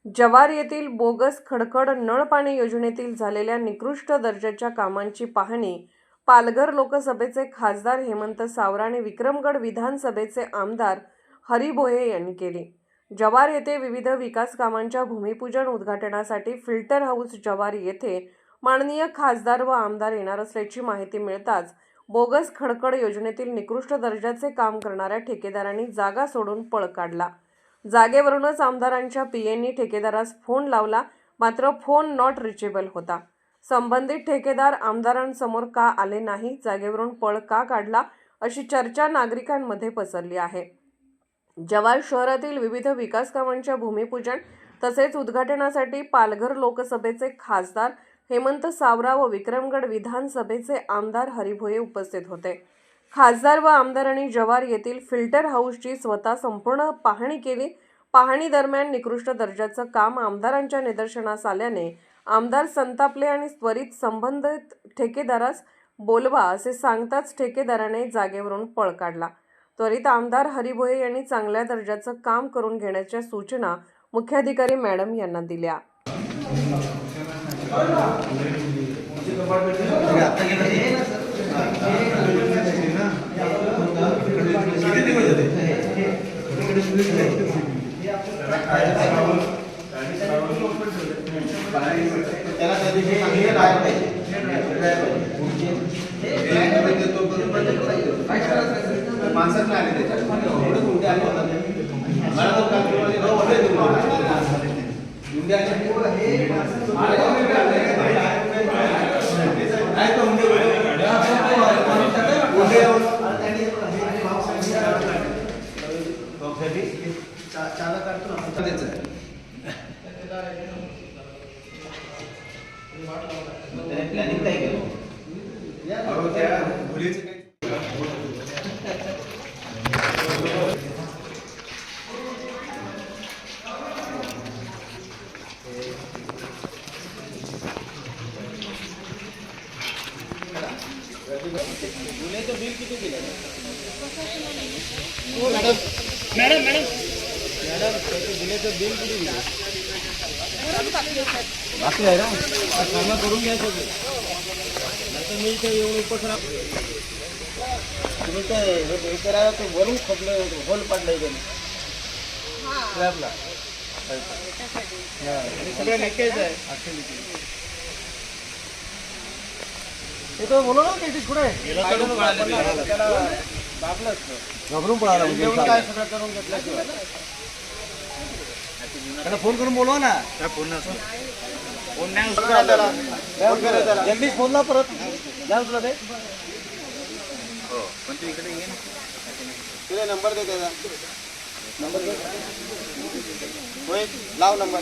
जव्हार येथील बोगस खडखड नळपाणी योजनेतील झालेल्या निकृष्ट दर्जाच्या कामांची पाहणी पालघर लोकसभेचे खासदार हेमंत सावरा आणि विक्रमगड विधानसभेचे आमदार हरी भोये यांनी केली। जव्हार येथे विविध विकास कामांच्या भूमिपूजन उद्घाटनासाठी फिल्टर हाऊस जव्हार येथे माननीय खासदार व आमदार येणार असल्याची माहिती मिळताच बोगस खडखड योजनेतील निकृष्ट दर्जाचे काम करणाऱ्या ठेकेदारांनी जागा सोडून पळ काढला। जागेवरूनच आमदारांच्या पीएंनी ठेकेदारास फोन लावला, मात्र फोन नॉट रिचेबल होता। संबंधित ठेकेदार आमदारांसमोर का आले नाही, जागेवरून पळ का काढला, अशी चर्चा नागरिकांमध्ये पसरली आहे। जव्हार शहरातील विविध विकास कामांच्या भूमिपूजन तसेच उद्घाटनासाठी पालघर लोकसभेचे खासदार हेमंत सावरा व विक्रमगड विधानसभेचे आमदार हरी भोये उपस्थित होते। खासदार व आमदारांनी जव्हार येथील फिल्टर हाऊसची स्वतः संपूर्ण पाहणी केली। पाहणी दरम्यान निकृष्ट दर्जाचं काम आमदारांच्या निदर्शनास आल्याने आमदार संतापले आणि त्वरित संबंधित ठेकेदारास बोलवा असे सांगताच ठेकेदाराने जागेवरून पळ काढला। त्वरित आमदार हरी भोये यांनी चांगल्या दर्जाचं काम करून घेण्याच्या सूचना मुख्याधिकारी मॅडम यांना दिल्या। प्लॅनिंग काय केलं? जुन्याचं बिल किती दिलं? मॅडम त्याचं जुन्याचं बिल किती दिलं? बाकी आहे ना, कामं करून घ्यायचं नंतर मी इथे येऊन उपक्रम तुम्ही काय हे करायला ते वरून खपलं होल पडलंय त्यांनी स्लॅबला सगळं लिकेज आहे। ते तो बोलू ना की कुठे त्याला दाबलं घाबरून पळाला काय सगळं करून घेतलं। त्याला फोन करून बोलवा ना, काय फोन नाही जल्दी फोन ला परत जाऊ तुला ते हो पण तू इकडे ये ना, तुला नंबर दे त्याचा नंबर दे होय लाव नंबर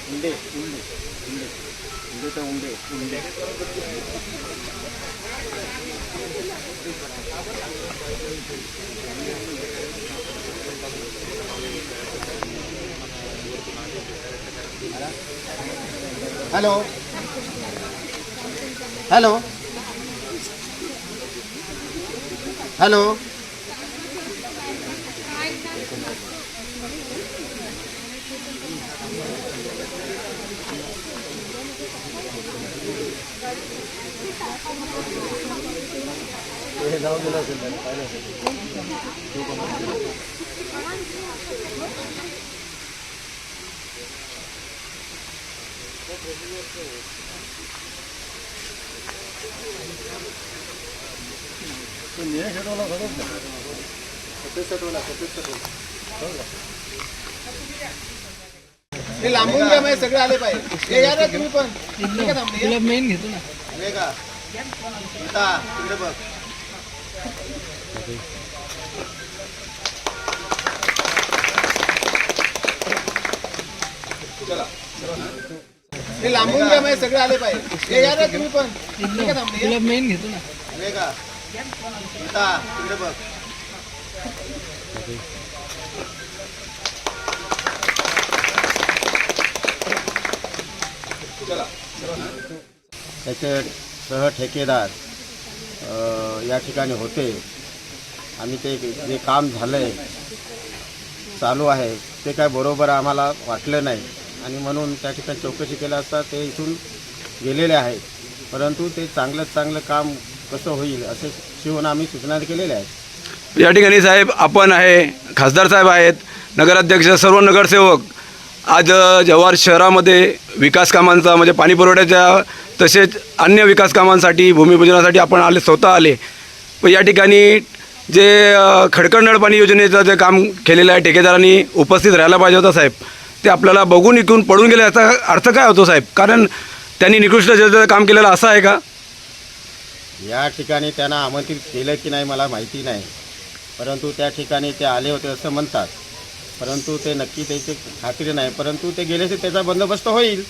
उंडे तर उंडे हेलो हेलो हेलो जाऊ दिला असेल पाहिलं ते लांबून घ्या, माझे सगळे आले पाहिजे। या रे तुम्ही पण तुला मेन घेतो ना का तिकडे बघ चला ते लांबून घ्या, म्हणजे सगळे आले पाहिजे. हे या रे तुम्ही पण. इकडे का थांबले? मेन घेतो ना. हे का? इथं, इकडे बघ. त्याचे सह ठेकेदार या ठिकाणी होते. आम्ही ते जे काम झालं आहे चालू आहे ते काय बरोबर आम्हाला वाटलं नाही आणि म्हणून त्या ठिकाणी चौकशी केली असता ते इथून गेलेले आहेत. परंतु ते चांगलं काम कसं होईल असे शिवून आम्ही सूचना केलेल्या आहेत. या ठिकाणी साहेब आपण आहे, खासदार साहेब आहेत, नगराध्यक्ष, सर्व नगरसेवक आज जव्हार शहरामध्ये विकास कामांचा म्हणजे पाणी पुरवठ्याच्या तसेच अन्य विकास कामांसाठी भूमिपूजनासाठी आपण स्वतः आले. पण या ठिकाणी जे खडकड नळ पाणी योजनेचं जे काम केलेलं आहे ठेकेदारांनी उपस्थित राहायला पाहिजे होता साहेब. ते आपल्याला बघून इकून पळून गेले याचा अर्थ काय होतो साहेब? कारण त्यांनी निकृष्ट दर्जाचं काम केलेलं असं आहे का? या ठिकाणी त्यांना आमंत्रित केलं की नाही मला माहिती नाही, परंतु त्या ठिकाणी ते आले होते असं म्हणतात. परंतु ते नक्की त्याची खात्री नाही. परंतु ते गेले तर त्याचा बंदोबस्त होईल.